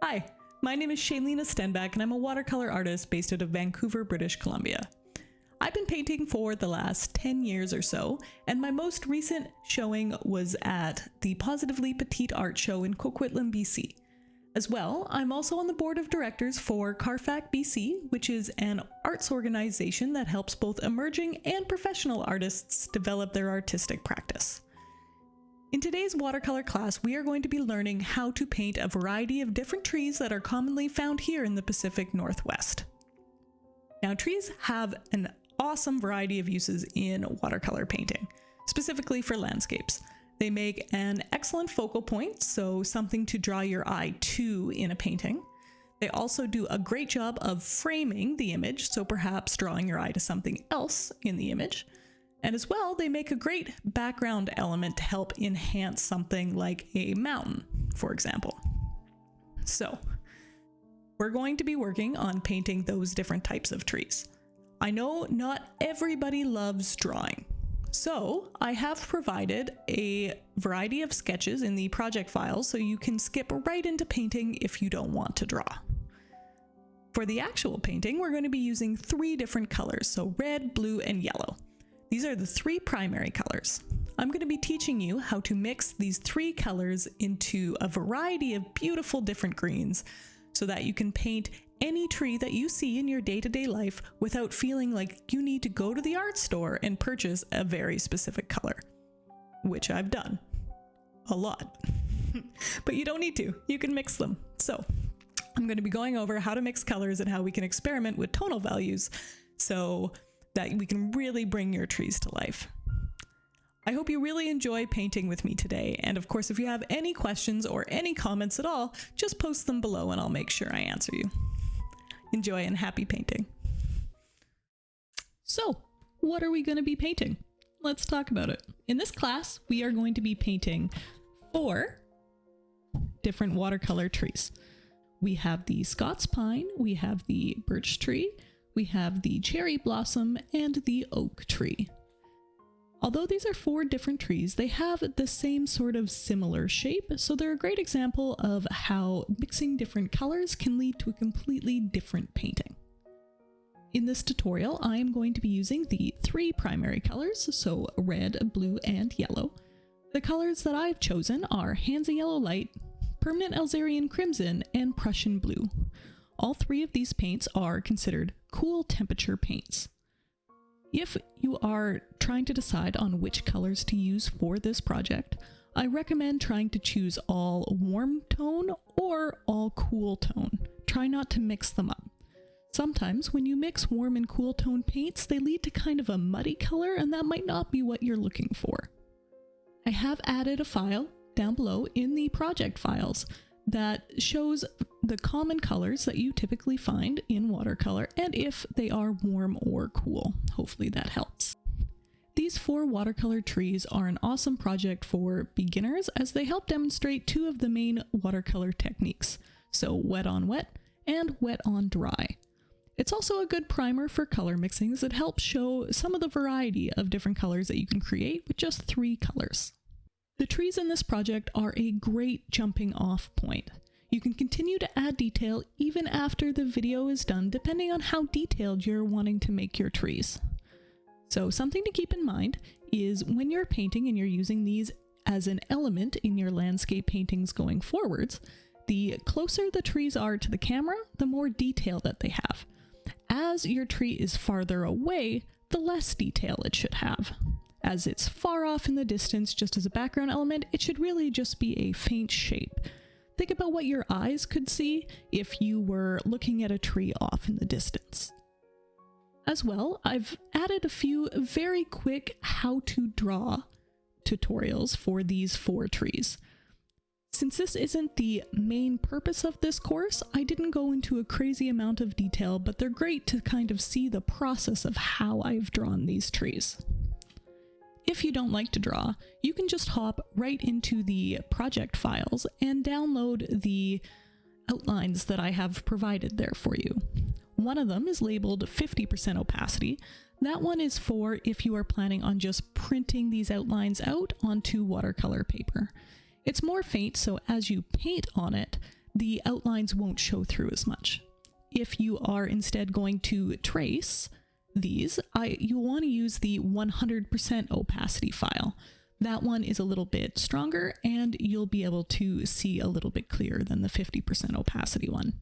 Hi, my name is Shailena Stenbeck and I'm a watercolor artist based out of Vancouver, British Columbia. I've been painting for the last 10 years or so, and my most recent showing was at the Positively Petite Art Show in Coquitlam, BC. As well, I'm also on the board of directors for Carfac BC, which is an arts organization that helps both emerging and professional artists develop their artistic practice. In today's watercolor class, we are going to be learning how to paint a variety of different trees that are commonly found here in the Pacific Northwest. Now, trees have an awesome variety of uses in watercolor painting, specifically for landscapes. They make an excellent focal point, so something to draw your eye to in a painting. They also do a great job of framing the image, so perhaps drawing your eye to something else in the image. And as well, they make a great background element to help enhance something like a mountain, for example. So, we're going to be working on painting those different types of trees. I know not everybody loves drawing, so I have provided a variety of sketches in the project files so you can skip right into painting if you don't want to draw. For the actual painting, we're going to be using 3 different colors, so red, blue, and yellow. These are the 3 primary colors. I'm going to be teaching you how to mix these 3 colors into a variety of beautiful different greens so that you can paint any tree that you see in your day-to-day life without feeling like you need to go to the art store and purchase a very specific color, which I've done a lot. But you don't need to. You can mix them. So I'm going to be going over how to mix colors and how we can experiment with tonal values so that we can really bring your trees to life. I hope you really enjoy painting with me today, and of course if you have any questions or any comments at all, just post them below and I'll make sure I answer you. Enjoy and happy painting. So, what are we going to be painting? Let's talk about it. In this class, we are going to be painting 4 different watercolor trees. We have the Scots pine, we have the birch tree, we have the cherry blossom, and the oak tree. Although these are 4 different trees, they have the same sort of similar shape, so they're a great example of how mixing different colors can lead to a completely different painting. In this tutorial, I am going to be using the 3 primary colors, so red, blue, and yellow. The colors that I've chosen are Hansa Yellow Light, Permanent Alzerian Crimson, and Prussian Blue. All 3 of these paints are considered cool temperature paints. If you are trying to decide on which colors to use for this project, I recommend trying to choose all warm tone or all cool tone. Try not to mix them up. Sometimes when you mix warm and cool tone paints, they lead to kind of a muddy color, and that might not be what you're looking for. I have added a file down below in the project files that shows the common colors that you typically find in watercolor and if they are warm or cool. Hopefully that helps. These 4 watercolor trees are an awesome project for beginners as they help demonstrate 2 of the main watercolor techniques, so wet on wet and wet on dry. It's also a good primer for color mixing as it helps show some of the variety of different colors that you can create with just 3 colors. The trees in this project are a great jumping off point. You can continue to add detail even after the video is done, depending on how detailed you're wanting to make your trees. So something to keep in mind is when you're painting and you're using these as an element in your landscape paintings going forwards, the closer the trees are to the camera, the more detail that they have. As your tree is farther away, the less detail it should have. As it's far off in the distance, just as a background element, it should really just be a faint shape. Think about what your eyes could see if you were looking at a tree off in the distance. As well, I've added a few very quick how to draw tutorials for these 4 trees. Since this isn't the main purpose of this course, I didn't go into a crazy amount of detail, but they're great to kind of see the process of how I've drawn these trees. If you don't like to draw, you can just hop right into the project files and download the outlines that I have provided there for you. One of them is labeled 50% opacity. That one is for if you are planning on just printing these outlines out onto watercolor paper. It's more faint, so as you paint on it, the outlines won't show through as much. If you are instead going to trace these, you'll want to use the 100% opacity file. That one is a little bit stronger and you'll be able to see a little bit clearer than the 50% opacity one.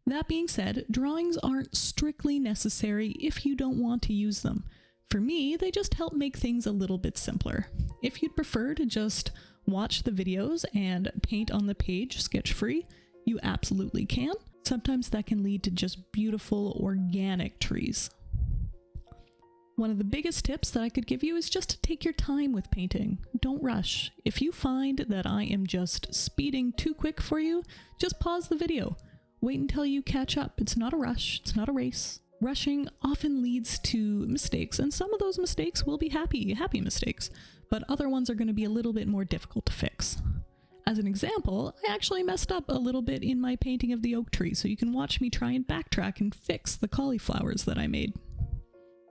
That being said, drawings aren't strictly necessary if you don't want to use them. For me, they just help make things a little bit simpler. If you'd prefer to just watch the videos and paint on the page sketch-free, you absolutely can. Sometimes that can lead to just beautiful organic trees. One of the biggest tips that I could give you is just to take your time with painting. Don't rush. If you find that I am just speeding too quick for you, just pause the video. Wait until you catch up. It's not a rush. It's not a race. Rushing often leads to mistakes, and some of those mistakes will be happy mistakes, but other ones are going to be a little bit more difficult to fix. As an example, I actually messed up a little bit in my painting of the oak tree, so you can watch me try and backtrack and fix the cauliflowers that I made.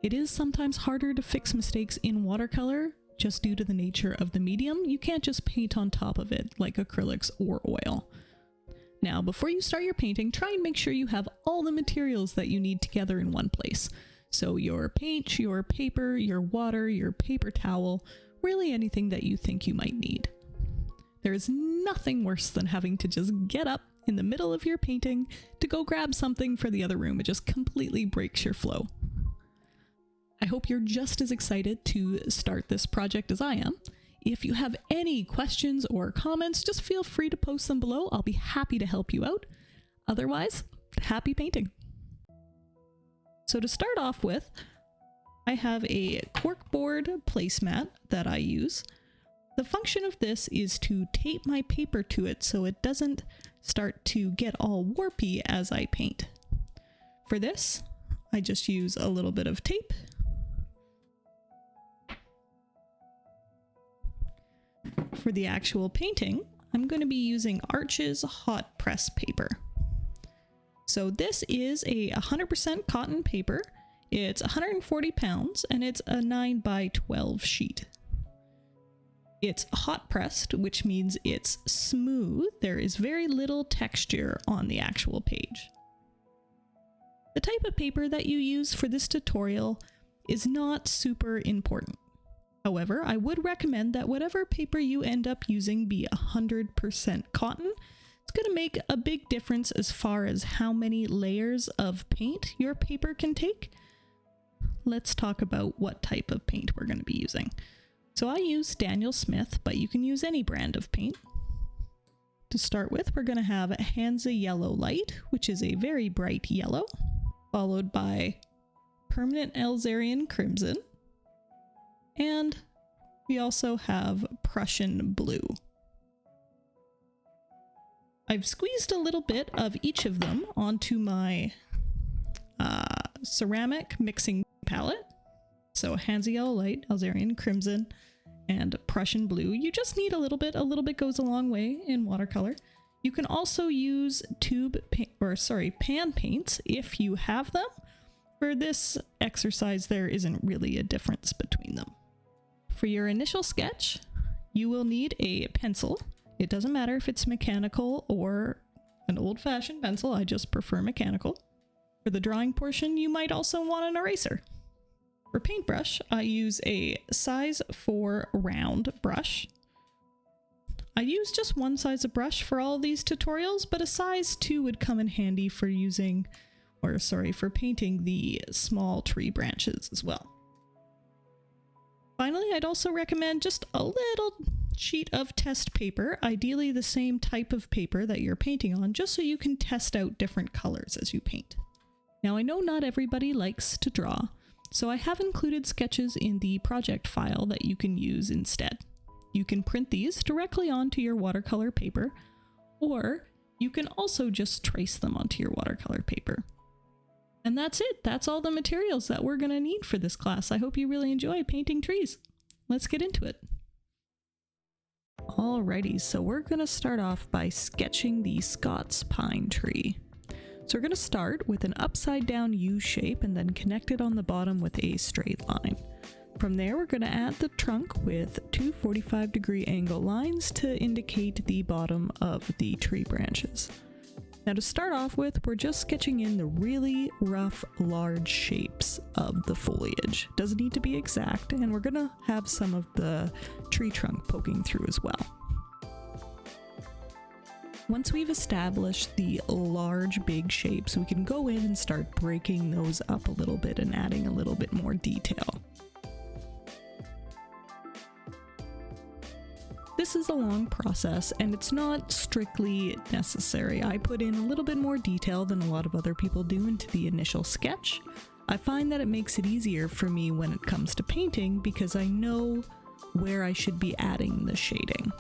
It is sometimes harder to fix mistakes in watercolor, just due to the nature of the medium. You can't just paint on top of it like acrylics or oil. Now, before you start your painting, try and make sure you have all the materials that you need together in one place. So your paint, your paper, your water, your paper towel, really anything that you think you might need. There is nothing worse than having to just get up in the middle of your painting to go grab something for the other room. It just completely breaks your flow. I hope you're just as excited to start this project as I am. If you have any questions or comments, just feel free to post them below. I'll be happy to help you out. Otherwise, happy painting. So to start off with, I have a corkboard placemat that I use. The function of this is to tape my paper to it so it doesn't start to get all warpy as I paint. For this, I just use a little bit of tape. For the actual painting, I'm going to be using Arches hot press paper. So this is a 100% cotton paper. It's 140 pounds and it's a 9x12 sheet. It's hot pressed, which means it's smooth. There is very little texture on the actual page. The type of paper that you use for this tutorial is not super important. However, I would recommend that whatever paper you end up using be 100% cotton. It's going to make a big difference as far as how many layers of paint your paper can take. Let's talk about what type of paint we're going to be using. So I use Daniel Smith, but you can use any brand of paint. To start with, we're going to have Hansa Yellow Light, which is a very bright yellow, followed by Permanent Alzarian Crimson, and we also have Prussian Blue. I've squeezed a little bit of each of them onto my ceramic mixing palette. So Hansa Yellow Light, Alzarian Crimson, and Prussian Blue. You just need a little bit. A little bit goes a long way in watercolor. You can also use pan paints if you have them. For this exercise, there isn't really a difference between them. For your initial sketch, you will need a pencil. It doesn't matter if it's mechanical or an old-fashioned pencil. I just prefer mechanical. For the drawing portion, you might also want an eraser. For paintbrush, I use a size 4 round brush. I use just one size of brush for all of these tutorials, but a size 2 would come in handy for for painting the small tree branches as well. Finally, I'd also recommend just a little sheet of test paper, ideally the same type of paper that you're painting on, just so you can test out different colors as you paint. Now, I know not everybody likes to draw, so I have included sketches in the project file that you can use instead. You can print these directly onto your watercolor paper, or you can also just trace them onto your watercolor paper. And that's it. That's all the materials that we're going to need for this class. I hope you really enjoy painting trees. Let's get into it. Alrighty, so we're going to start off by sketching the Scots pine tree. So we're going to start with an upside down U shape and then connect it on the bottom with a straight line. From there, we're going to add the trunk with two 45-degree angle lines to indicate the bottom of the tree branches. Now to start off with, we're just sketching in the really rough, large shapes of the foliage. Doesn't need to be exact, and we're going to have some of the tree trunk poking through as well. Once we've established the large, big shapes, we can go in and start breaking those up a little bit and adding a little bit more detail. This is a long process and it's not strictly necessary. I put in a little bit more detail than a lot of other people do into the initial sketch. I find that it makes it easier for me when it comes to painting because I know where I should be adding the shading.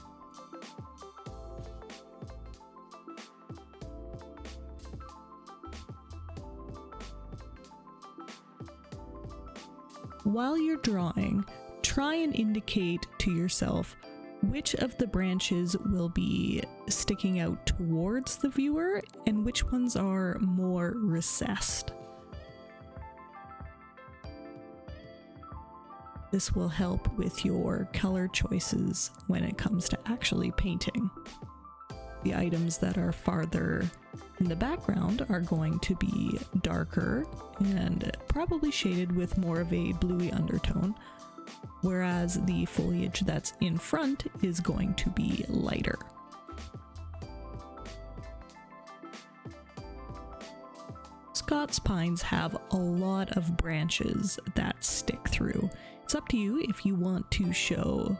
While you're drawing, try and indicate to yourself which of the branches will be sticking out towards the viewer and which ones are more recessed. This will help with your color choices when it comes to actually painting. The items that are farther in the background are going to be darker and probably shaded with more of a bluey undertone, whereas the foliage that's in front is going to be lighter. Scots pines have a lot of branches that stick through. It's up to you if you want to show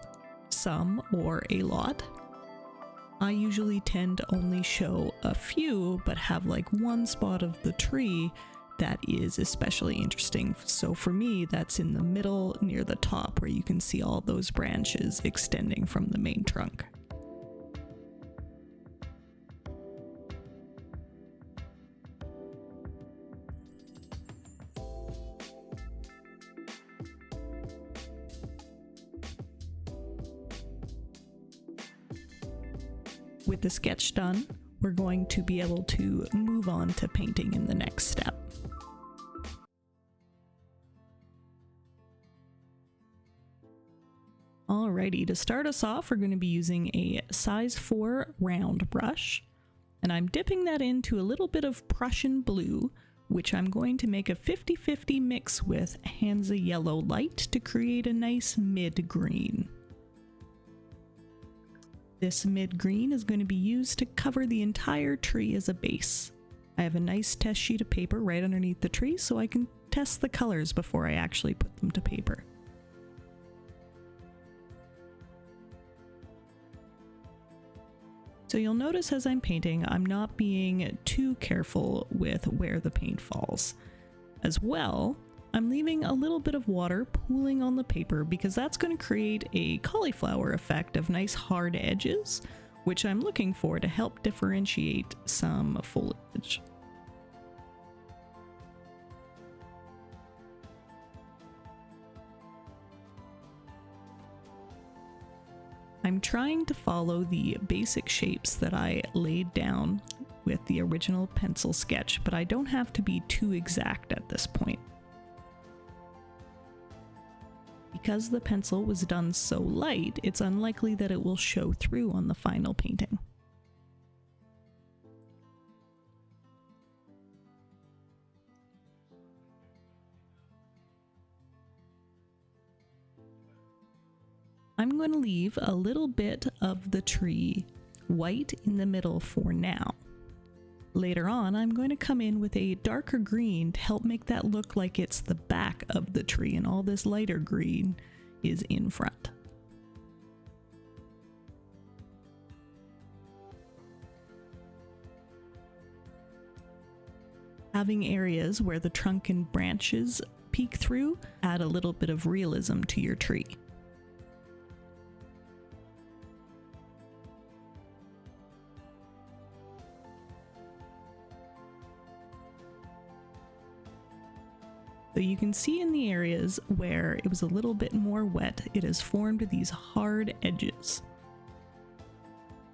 some or a lot. I usually tend to only show a few, but have like one spot of the tree that is especially interesting. So for me, that's in the middle near the top where you can see all those branches extending from the main trunk. With the sketch done, we're going to be able to move on to painting in the next step. Alrighty, to start us off, we're going to be using a size 4 round brush, and I'm dipping that into a little bit of Prussian blue, which I'm going to make a 50-50 mix with Hansa Yellow Light to create a nice mid-green. This mid-green is going to be used to cover the entire tree as a base. I have a nice test sheet of paper right underneath the tree so I can test the colors before I actually put them to paper. So you'll notice as I'm painting, I'm not being too careful with where the paint falls. As well, I'm leaving a little bit of water pooling on the paper because that's going to create a cauliflower effect of nice hard edges, which I'm looking for to help differentiate some foliage. I'm trying to follow the basic shapes that I laid down with the original pencil sketch, but I don't have to be too exact at this point. Because the pencil was done so light, it's unlikely that it will show through on the final painting. I'm going to leave a little bit of the tree white in the middle for now. Later on, I'm going to come in with a darker green to help make that look like it's the back of the tree and all this lighter green is in front. Having areas where the trunk and branches peek through add a little bit of realism to your tree. So you can see in the areas where it was a little bit more wet, it has formed these hard edges.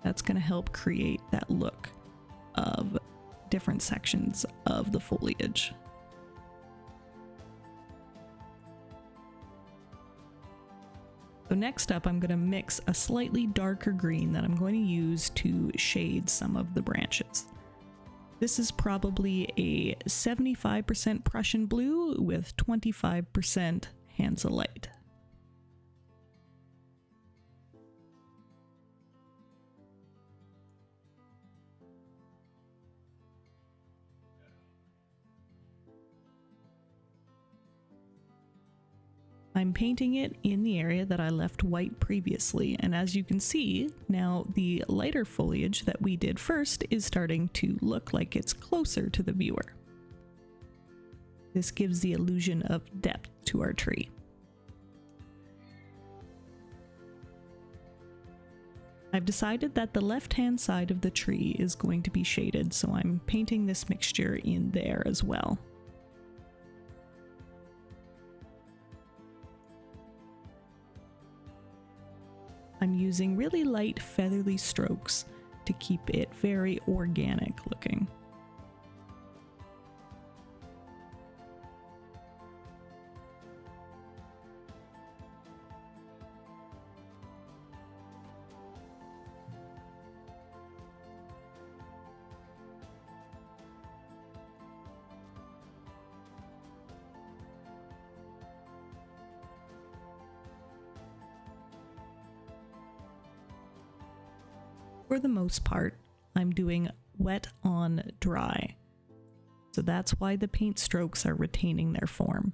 That's going to help create that look of different sections of the foliage. So next up, I'm going to mix a slightly darker green that I'm going to use to shade some of the branches. This is probably a 75% Prussian blue with 25% Hanselite. I'm painting it in the area that I left white previously, and as you can see, now the lighter foliage that we did first is starting to look like it's closer to the viewer. This gives the illusion of depth to our tree. I've decided that the left-hand side of the tree is going to be shaded, so I'm painting this mixture in there as well. I'm using really light feathery strokes to keep it very organic looking. For the most part, I'm doing wet on dry, so that's why the paint strokes are retaining their form.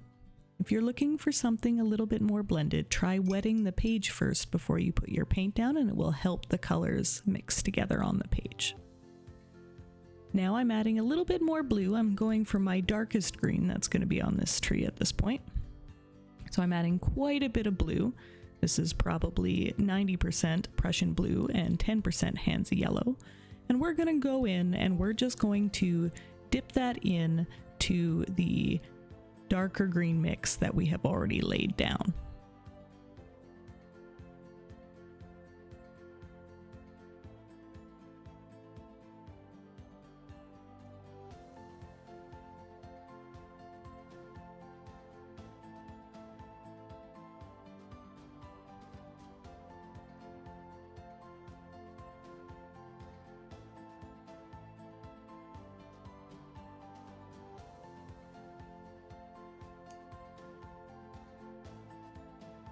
If you're looking for something a little bit more blended, try wetting the page first before you put your paint down, and it will help the colors mix together on the page. Now I'm adding a little bit more blue. I'm going for my darkest green that's going to be on this tree at this point. So I'm adding quite a bit of blue. This is probably 90% Prussian blue and 10% Hansa yellow. And we're going to go in and we're just going to dip that in to the darker green mix that we have already laid down.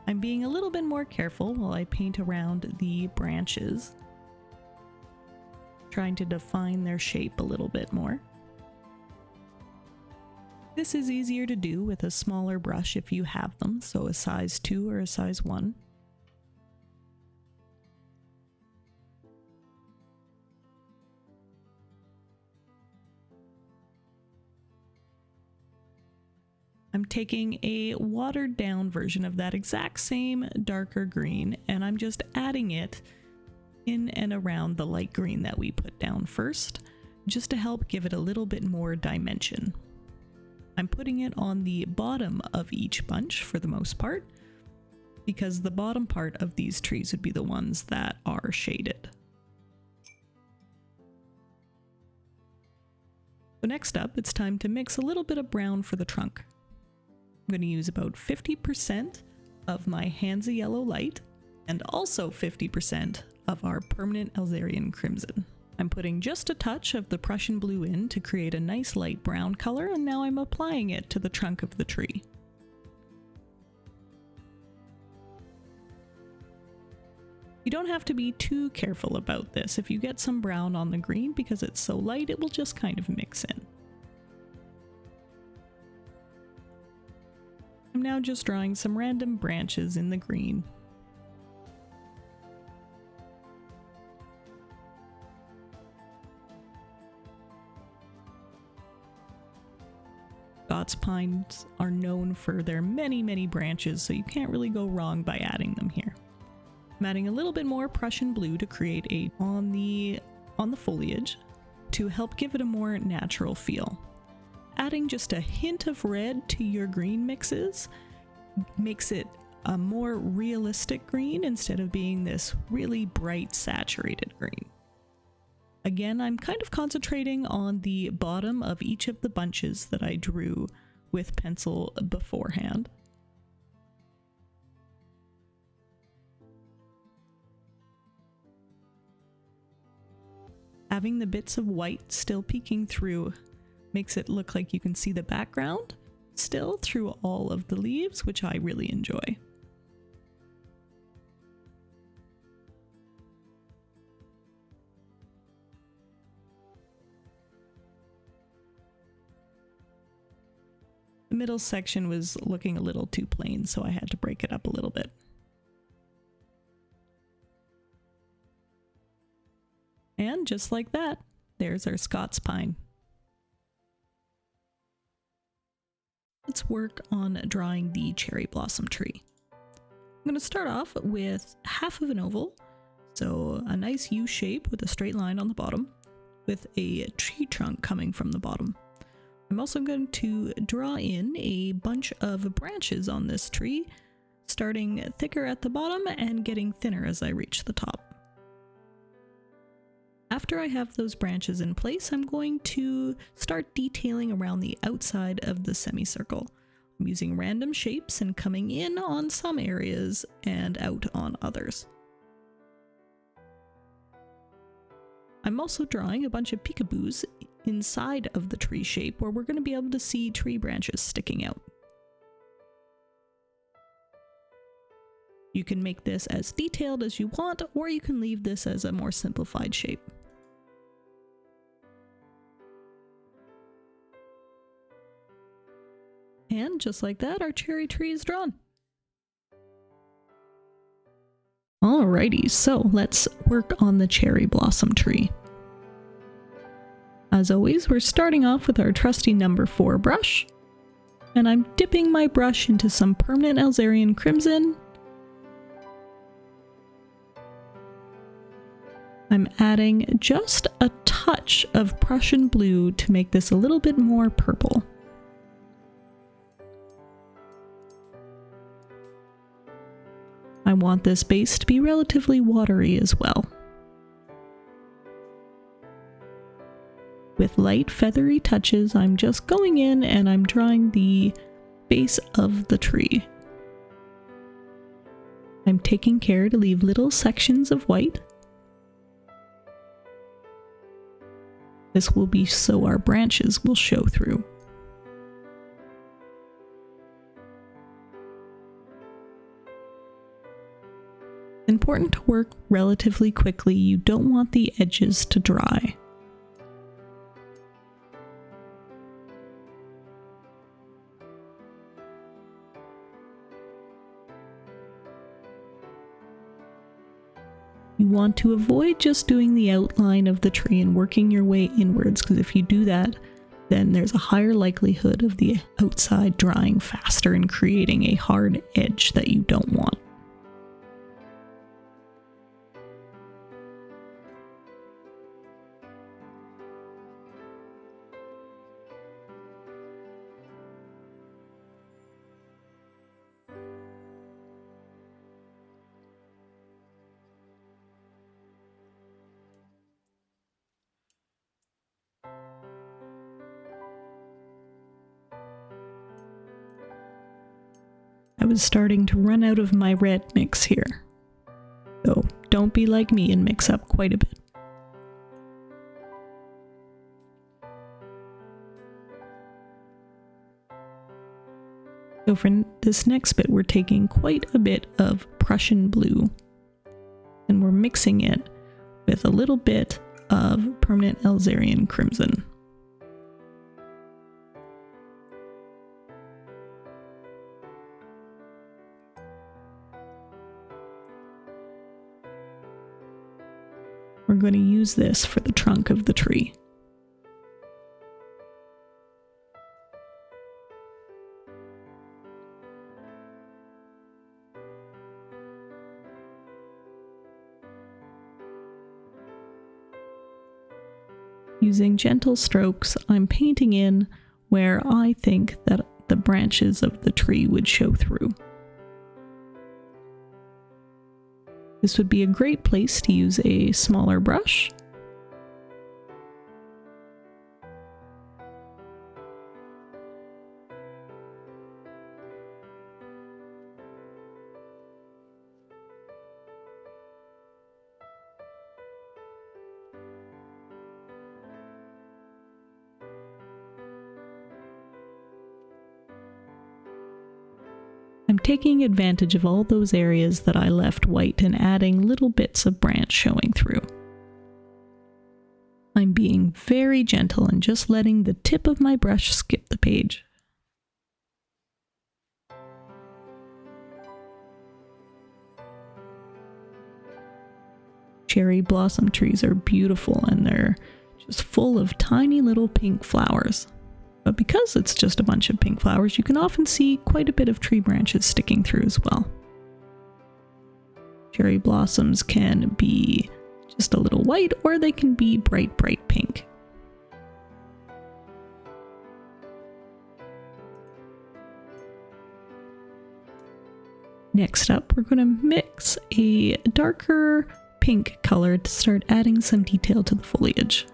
I'm being a little bit more careful while I paint around the branches, trying to define their shape a little bit more. This is easier to do with a smaller brush if you have them, so a size 2 or a size 1. I'm taking a watered down version of that exact same darker green, and I'm just adding it in and around the light green that we put down first, just to help give it a little bit more dimension. I'm putting it on the bottom of each bunch for the most part, because the bottom part of these trees would be the ones that are shaded. So next up, it's time to mix a little bit of brown for the trunk. I'm going to use about 50% of my Hansa Yellow Light and also 50% of our permanent Alzarian Crimson. I'm putting just a touch of the Prussian Blue in to create a nice light brown color, and now I'm applying it to the trunk of the tree. You don't have to be too careful about this. If you get some brown on the green, because it's so light, it will just kind of mix in. I'm now just drawing some random branches in the green. Scots pines are known for their many branches, so you can't really go wrong by adding them here. I'm adding a little bit more Prussian blue to create a on the foliage to help give it a more natural feel. Adding just a hint of red to your green mixes makes it a more realistic green instead of being this really bright saturated green. Again, I'm kind of concentrating on the bottom of each of the bunches that I drew with pencil beforehand. Having the bits of white still peeking through makes it look like you can see the background still through all of the leaves, which I really enjoy. The middle section was looking a little too plain, so I had to break it up a little bit. And just like that, there's our Scots pine. Let's work on drawing the cherry blossom tree. I'm going to start off with half of an oval, so a nice U shape with a straight line on the bottom, with a tree trunk coming from the bottom. I'm also going to draw in a bunch of branches on this tree, starting thicker at the bottom and getting thinner as I reach the top. After I have those branches in place, I'm going to start detailing around the outside of the semicircle. I'm using random shapes and coming in on some areas and out on others. I'm also drawing a bunch of peekaboos inside of the tree shape where we're going to be able to see tree branches sticking out. You can make this as detailed as you want, or you can leave this as a more simplified shape. And just like that, our cherry tree is drawn. Alrighty, so let's work on the cherry blossom tree. As always, we're starting off with our trusty number 4 brush, and I'm dipping my brush into some permanent Alzarian crimson. I'm adding just a touch of Prussian blue to make this a little bit more purple. I want this base to be relatively watery as well. With light feathery touches, I'm just going in and I'm drawing the base of the tree. I'm taking care to leave little sections of white. This will be so our branches will show through. Important to work relatively quickly. You don't want the edges to dry. You want to avoid just doing the outline of the tree and working your way inwards, because if you do that, then there's a higher likelihood of the outside drying faster and creating a hard edge that you don't want. I was starting to run out of my red mix here, so don't be like me and mix up quite a bit. So for this next bit, we're taking quite a bit of Prussian blue and we're mixing it with a little bit of permanent Alzarian crimson. We're going to use this for the trunk of the tree. Using gentle strokes, I'm painting in where I think that the branches of the tree would show through. This would be a great place to use a smaller brush. I'm taking advantage of all those areas that I left white and adding little bits of branch showing through. I'm being very gentle and just letting the tip of my brush skip the page. Cherry blossom trees are beautiful and they're just full of tiny little pink flowers. But because it's just a bunch of pink flowers, you can often see quite a bit of tree branches sticking through as well. Cherry blossoms can be just a little white or they can be bright, bright pink. Next up, we're going to mix a darker pink color to start adding some detail to the foliage.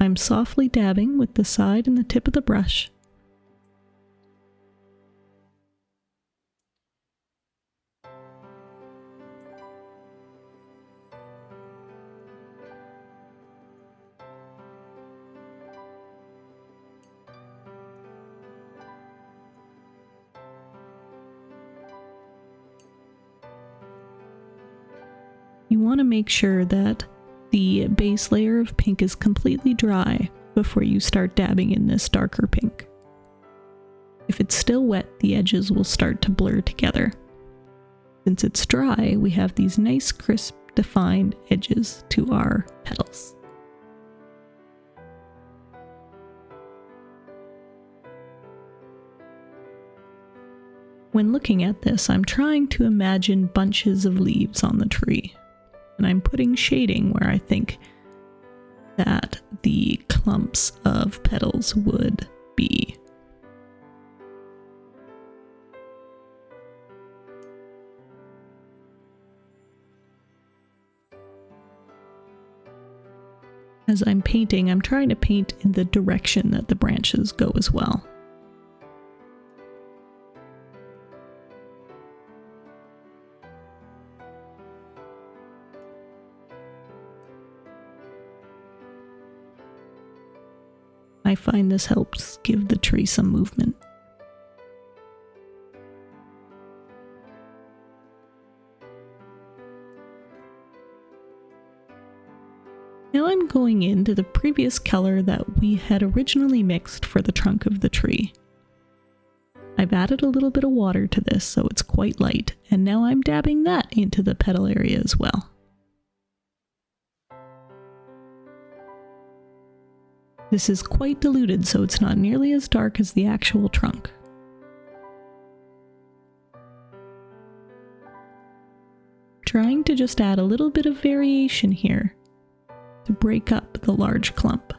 I'm softly dabbing with the side and the tip of the brush. You want to make sure that the base layer of pink is completely dry before you start dabbing in this darker pink. If it's still wet, the edges will start to blur together. Since it's dry, we have these nice, crisp, defined edges to our petals. When looking at this, I'm trying to imagine bunches of leaves on the tree. And I'm putting shading where I think that the clumps of petals would be. As I'm painting, I'm trying to paint in the direction that the branches go as well. I find this helps give the tree some movement. Now I'm going into the previous color that we had originally mixed for the trunk of the tree. I've added a little bit of water to this so it's quite light, and now I'm dabbing that into the petal area as well. This is quite diluted, so it's not nearly as dark as the actual trunk. Trying to just add a little bit of variation here to break up the large clump.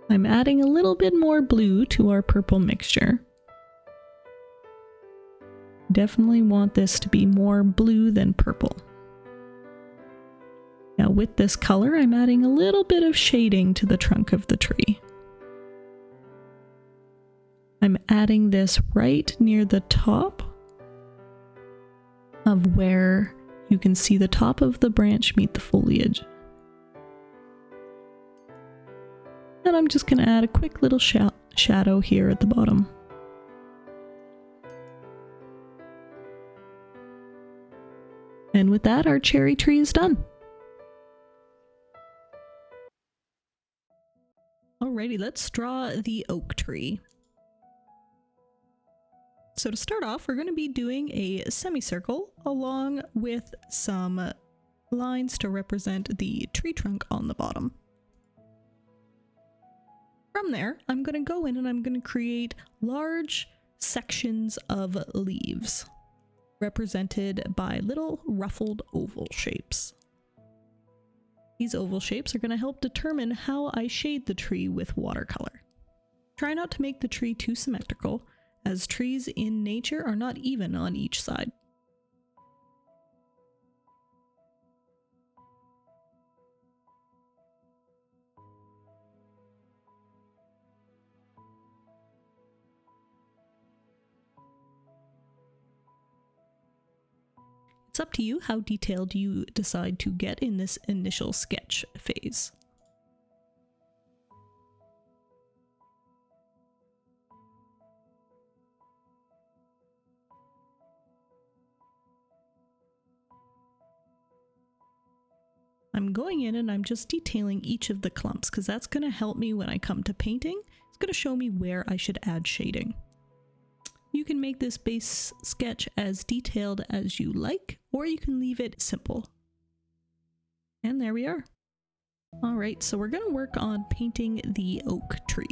I'm adding a little bit more blue to our purple mixture. Definitely want this to be more blue than purple. Now with this color, I'm adding a little bit of shading to the trunk of the tree. I'm adding this right near the top of where you can see the top of the branch meet the foliage. And I'm just going to add a quick little shadow here at the bottom. And with that, our cherry tree is done. Alrighty, let's draw the oak tree. So to start off, we're going to be doing a semicircle along with some lines to represent the tree trunk on the bottom. From there, I'm going to go in and I'm going to create large sections of leaves, represented by little ruffled oval shapes. These oval shapes are going to help determine how I shade the tree with watercolor. Try not to make the tree too symmetrical, as trees in nature are not even on each side. It's up to you how detailed you decide to get in this initial sketch phase. I'm going in and I'm just detailing each of the clumps because that's going to help me when I come to painting. It's going to show me where I should add shading. You can make this base sketch as detailed as you like, or you can leave it simple. And there we are. All right, so we're going to work on painting the oak tree.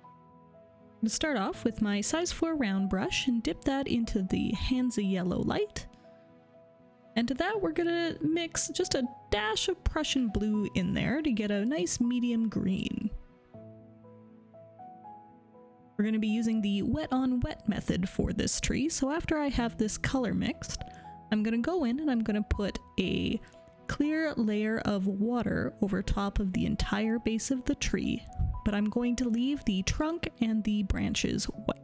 I'm going to start off with my size 4 round brush and dip that into the Hansa yellow light. And to that, we're going to mix just a dash of Prussian blue in there to get a nice medium green. We're going to be using the wet on wet method for this tree, so after I have this color mixed, I'm going to go in and I'm going to put a clear layer of water over top of the entire base of the tree, but I'm going to leave the trunk and the branches white.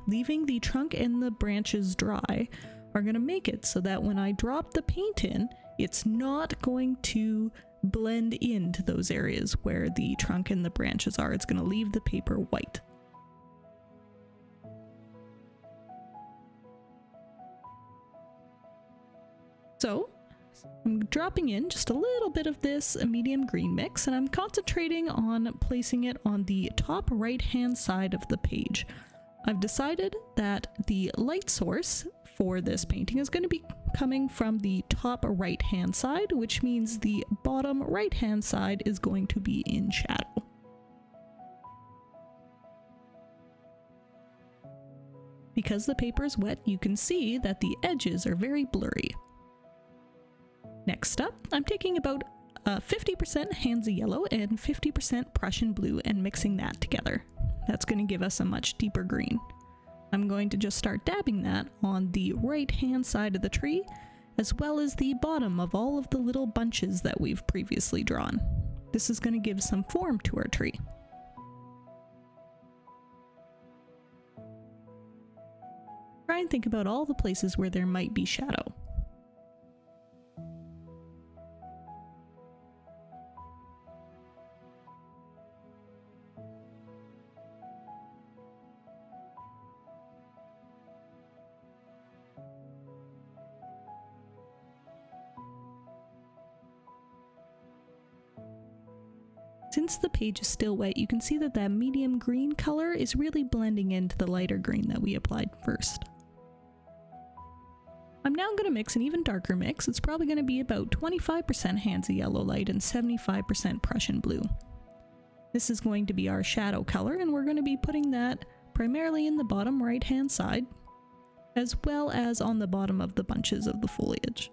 Leaving the trunk and the branches dry are going to make it so that when I drop the paint in, it's not going to blend into those areas where the trunk and the branches are. It's going to leave the paper white. So I'm dropping in just a little bit of this medium green mix, and I'm concentrating on placing it on the top right hand side of the page. I've decided that the light source for this painting is going to be coming from the top right hand side, which means the bottom right hand side is going to be in shadow. Because the paper is wet, you can see that the edges are very blurry. Next up, I'm taking about 50% Hansa yellow and 50% Prussian blue and mixing that together. That's going to give us a much deeper green. I'm going to just start dabbing that on the right hand side of the tree, as well as the bottom of all of the little bunches that we've previously drawn. This is going to give some form to our tree. Try and think about all the places where there might be shadow. Since the page is still wet, you can see that that medium green color is really blending into the lighter green that we applied first. I'm now going to mix an even darker mix. It's probably going to be about 25% Hansa yellow light and 75% Prussian blue. This is going to be our shadow color, and we're going to be putting that primarily in the bottom right hand side, as well as on the bottom of the bunches of the foliage.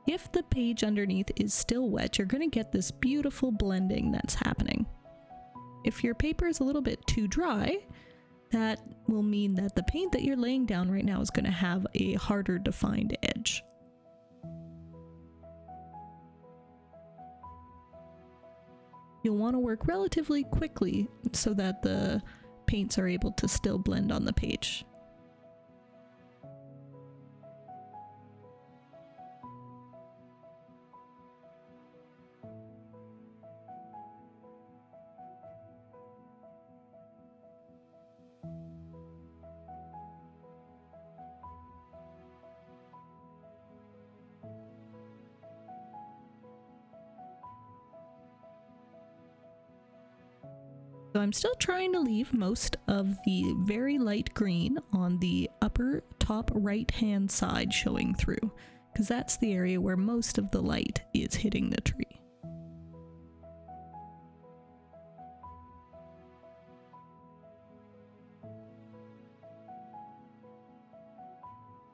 If the page underneath is still wet, you're going to get this beautiful blending that's happening. If your paper is a little bit too dry, that will mean that the paint that you're laying down right now is going to have a harder defined edge. You'll want to work relatively quickly so that the paints are able to still blend on the page. So I'm still trying to leave most of the very light green on the upper top right hand side showing through. because that's the area where most of the light is hitting the tree.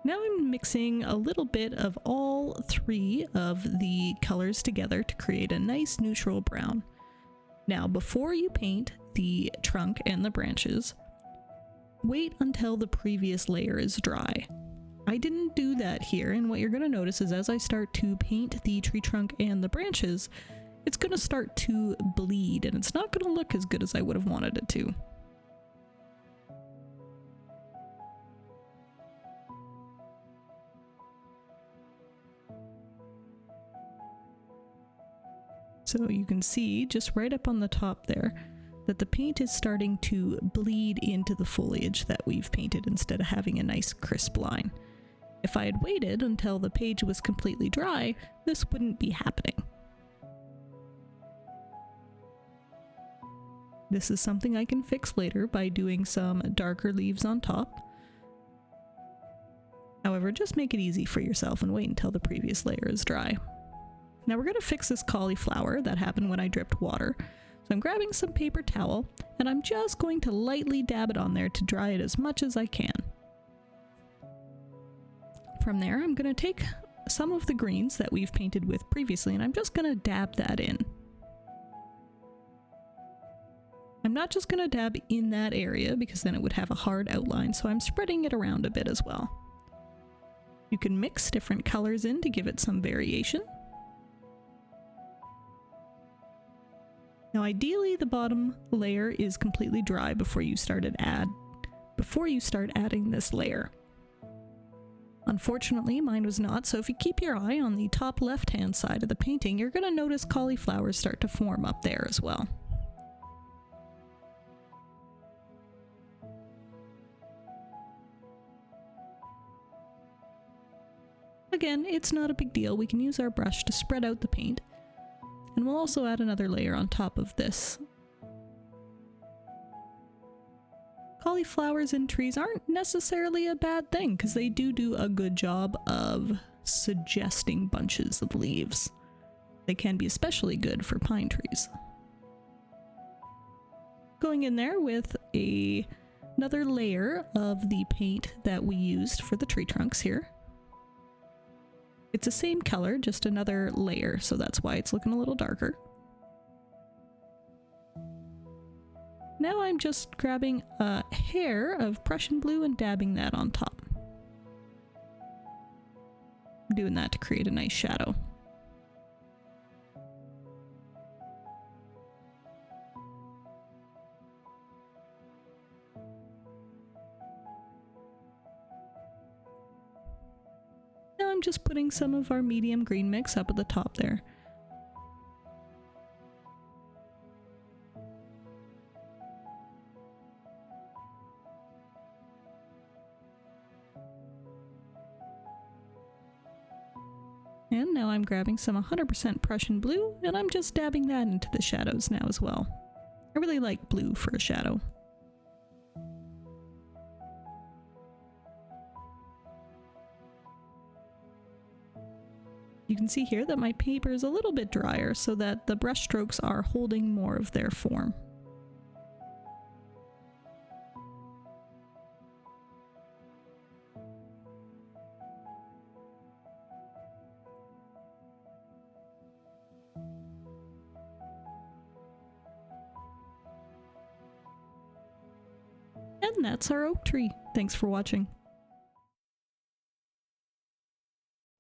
Now I'm mixing a little bit of all three of the colors together to create a nice neutral brown. Now, before you paint the trunk and the branches, wait until the previous layer is dry. I didn't do that here, and what you're going to notice is as I start to paint the tree trunk and the branches, it's going to start to bleed, and it's not going to look as good as I would have wanted it to. So you can see just right up on the top there that the paint is starting to bleed into the foliage that we've painted instead of having a nice crisp line. If I had waited until the page was completely dry, this wouldn't be happening. This is something I can fix later by doing some darker leaves on top. However, just make it easy for yourself and wait until the previous layer is dry. Now we're going to fix this cauliflower that happened when I dripped water. So I'm grabbing some paper towel and I'm just going to lightly dab it on there to dry it as much as I can. From there, I'm going to take some of the greens that we've painted with previously and I'm just going to dab that in. I'm not just going to dab in that area because then it would have a hard outline, so I'm spreading it around a bit as well. You can mix different colors in to give it some variation. Now ideally the bottom layer is completely dry before you start adding this layer. Unfortunately mine was not, so if you keep your eye on the top left hand side of the painting, you're going to notice cauliflowers start to form up there as well. Again, it's not a big deal, we can use our brush to spread out the paint. And we'll also add another layer on top of this. Cauliflowers in trees aren't necessarily a bad thing because they do a good job of suggesting bunches of leaves. They can be especially good for pine trees. Going in there with another layer of the paint that we used for the tree trunks here. It's the same color, just another layer, so that's why it's looking a little darker. Now I'm just grabbing a hair of Prussian blue and dabbing that on top. I'm doing that to create a nice shadow. Now I'm just putting some of our medium green mix up at the top there. And now I'm grabbing some 100% Prussian blue and I'm just dabbing that into the shadows now as well. I really like blue for a shadow. You can see here that my paper is a little bit drier so that the brush strokes are holding more of their form. And that's our oak tree. Thanks for watching.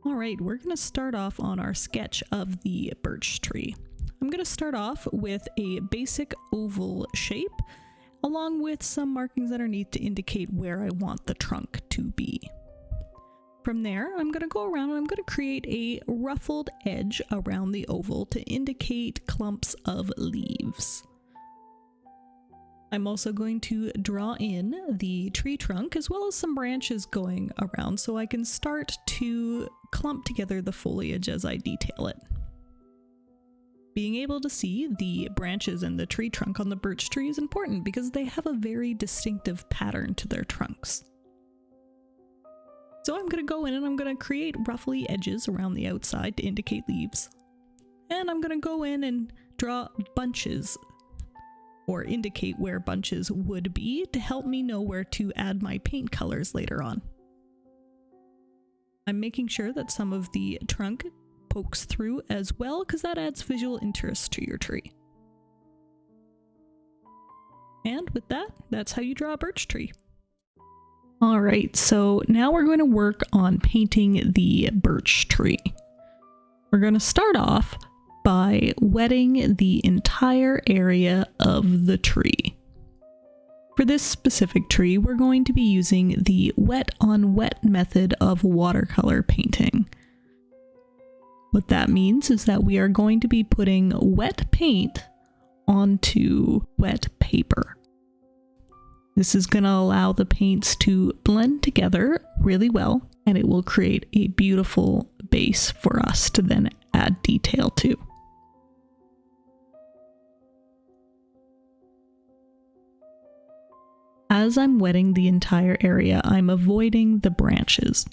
Alright, we're going to start off on our sketch of the birch tree. I'm going to start off with a basic oval shape, along with some markings underneath to indicate where I want the trunk to be. From there, I'm going to go around and I'm going to create a ruffled edge around the oval to indicate clumps of leaves. I'm also going to draw in the tree trunk as well as some branches going around so I can start to clump together the foliage as I detail it. Being able to see the branches and the tree trunk on the birch tree is important because they have a very distinctive pattern to their trunks. So I'm going to go in and I'm going to create roughly edges around the outside to indicate leaves. And I'm going to go in and draw bunches or indicate where bunches would be to help me know where to add my paint colors later on. I'm making sure that some of the trunk pokes through as well because that adds visual interest to your tree. And with that, that's how you draw a birch tree. Alright, so now we're going to work on painting the birch tree. We're going to start off by wetting the entire area of the tree. For this specific tree, we're going to be using the wet on wet method of watercolor painting. What that means is that we are going to be putting wet paint onto wet paper. This is going to allow the paints to blend together really well, and it will create a beautiful base for us to then add detail to. As I'm wetting the entire area, I'm avoiding the branches.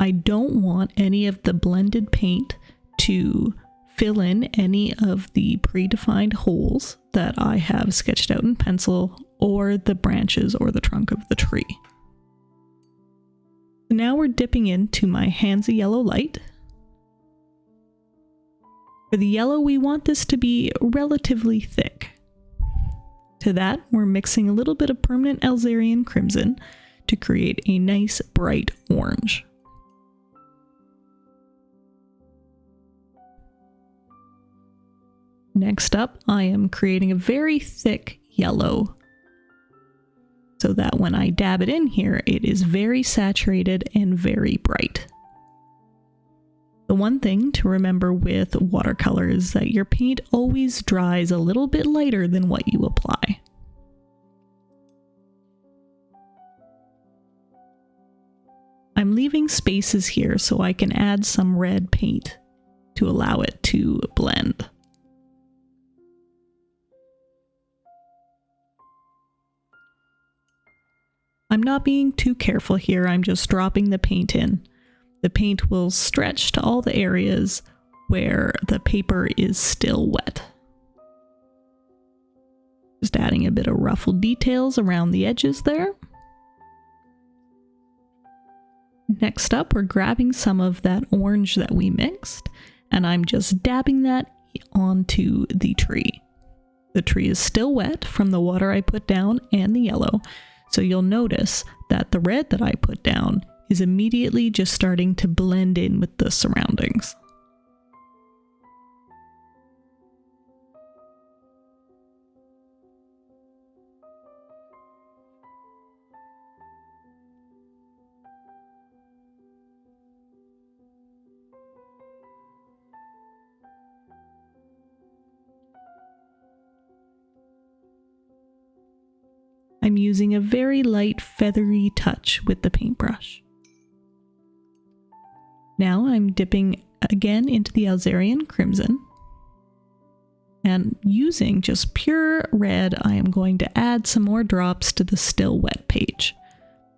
I don't want any of the blended paint to fill in any of the predefined holes that I have sketched out in pencil or the branches or the trunk of the tree. Now we're dipping into my Hansa yellow light. For the yellow, we want this to be relatively thick. To that, we're mixing a little bit of permanent Alzarian crimson to create a nice bright orange. Next up, I am creating a very thick yellow so that when I dab it in here, it is very saturated and very bright. The one thing to remember with watercolor is that your paint always dries a little bit lighter than what you apply. I'm leaving spaces here so I can add some red paint to allow it to blend. I'm not being too careful here, I'm just dropping the paint in. The paint will stretch to all the areas where the paper is still wet. Just adding a bit of ruffled details around the edges there. Next up, we're grabbing some of that orange that we mixed, and I'm just dabbing that onto the tree. The tree is still wet from the water I put down and the yellow, so you'll notice that the red that I put down is immediately just starting to blend in with the surroundings. I'm using a very light feathery touch with the paintbrush. Now I'm dipping again into the Alzarian crimson, and using just pure red, I am going to add some more drops to the still wet page.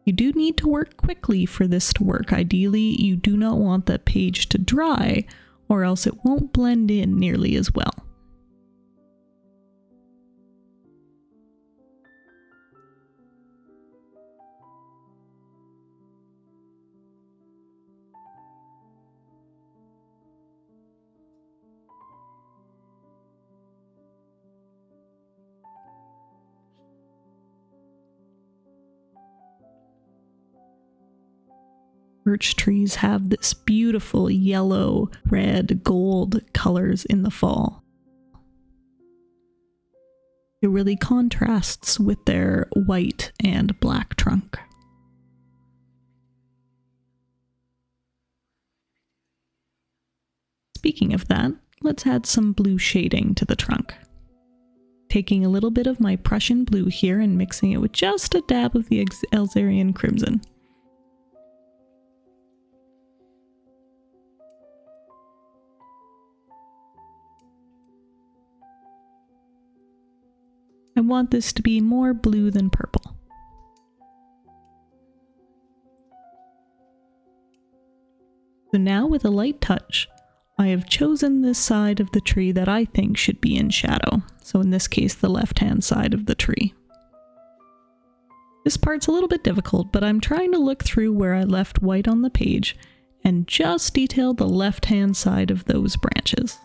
You do need to work quickly for this to work. Ideally, you do not want the page to dry, or else it won't blend in nearly as well. Birch trees have this beautiful yellow, red, gold colors in the fall. It really contrasts with their white and black trunk. Speaking of that, let's add some blue shading to the trunk. Taking a little bit of my Prussian blue here and mixing it with just a dab of the Alzarian crimson. I want this to be more blue than purple. So now with a light touch, I have chosen this side of the tree that I think should be in shadow. So in this case, the left-hand side of the tree. This part's a little bit difficult, but I'm trying to look through where I left white on the page and just detail the left-hand side of those branches.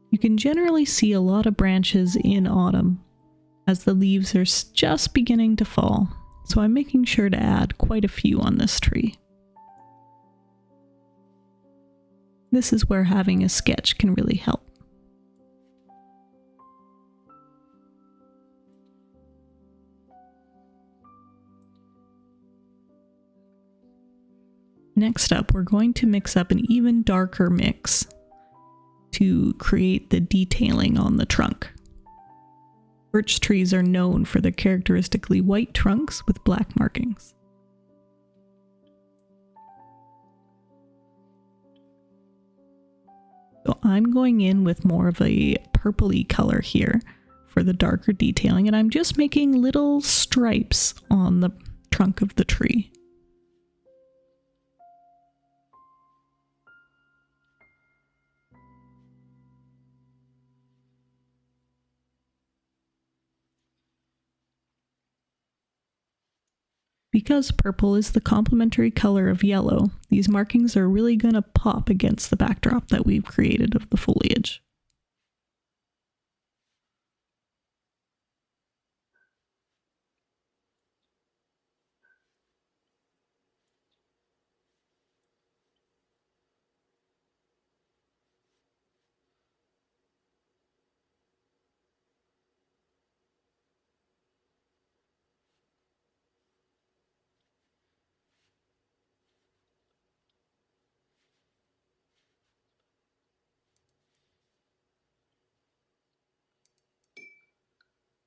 You can generally see a lot of branches in autumn as the leaves are just beginning to fall, so I'm making sure to add quite a few on this tree. This is where having a sketch can really help. Next up, we're going to mix up an even darker mix to create the detailing on the trunk. Birch trees are known for their characteristically white trunks with black markings. So I'm going in with more of a purpley color here for the darker detailing, and I'm just making little stripes on the trunk of the tree. Because purple is the complementary color of yellow, these markings are really going to pop against the backdrop that we've created of the foliage.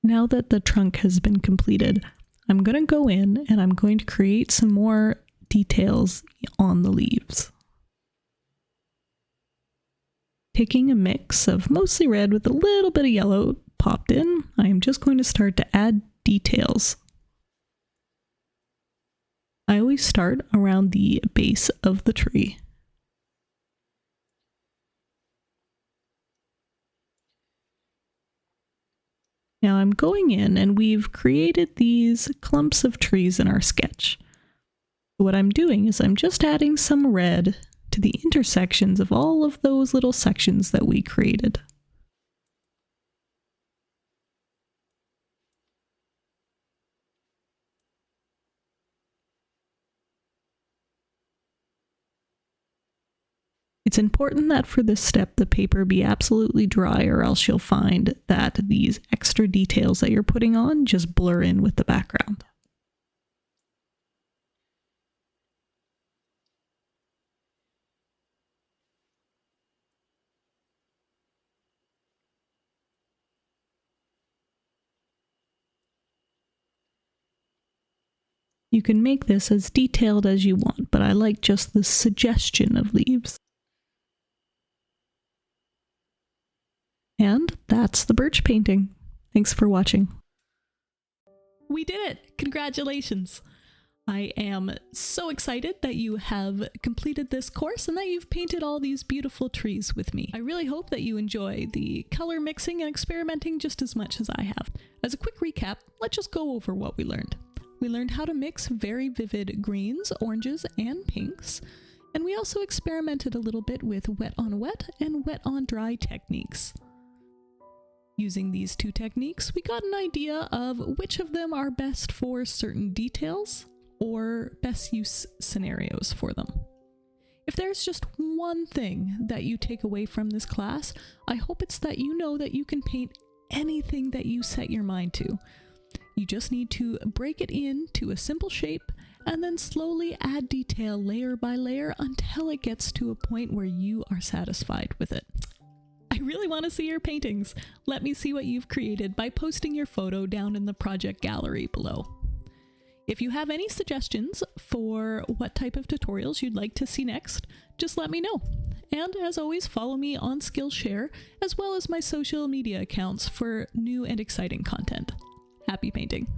Now that the trunk has been completed, I'm going to go in and I'm going to create some more details on the leaves. Taking a mix of mostly red with a little bit of yellow popped in, I am just going to start to add details. I always start around the base of the tree. Now I'm going in and we've created these clumps of trees in our sketch. What I'm doing is I'm just adding some red to the intersections of all of those little sections that we created. It's important that for this step the paper be absolutely dry, or else you'll find that these extra details that you're putting on just blur in with the background. You can make this as detailed as you want, but I like just the suggestion of leaves. And that's the birch painting. Thanks for watching. We did it! Congratulations! I am so excited that you have completed this course and that you've painted all these beautiful trees with me. I really hope that you enjoy the color mixing and experimenting just as much as I have. As a quick recap, let's just go over what we learned. We learned how to mix very vivid greens, oranges, and pinks. And we also experimented a little bit with wet on wet and wet on dry techniques. Using these two techniques, we got an idea of which of them are best for certain details or best use scenarios for them. If there's just one thing that you take away from this class, I hope it's that you know that you can paint anything that you set your mind to. You just need to break it into a simple shape and then slowly add detail layer by layer until it gets to a point where you are satisfied with it. I really want to see your paintings. Let me see what you've created by posting your photo down in the project gallery below. If you have any suggestions for what type of tutorials you'd like to see next, just let me know. And as always, follow me on Skillshare, as well as my social media accounts for new and exciting content. Happy painting!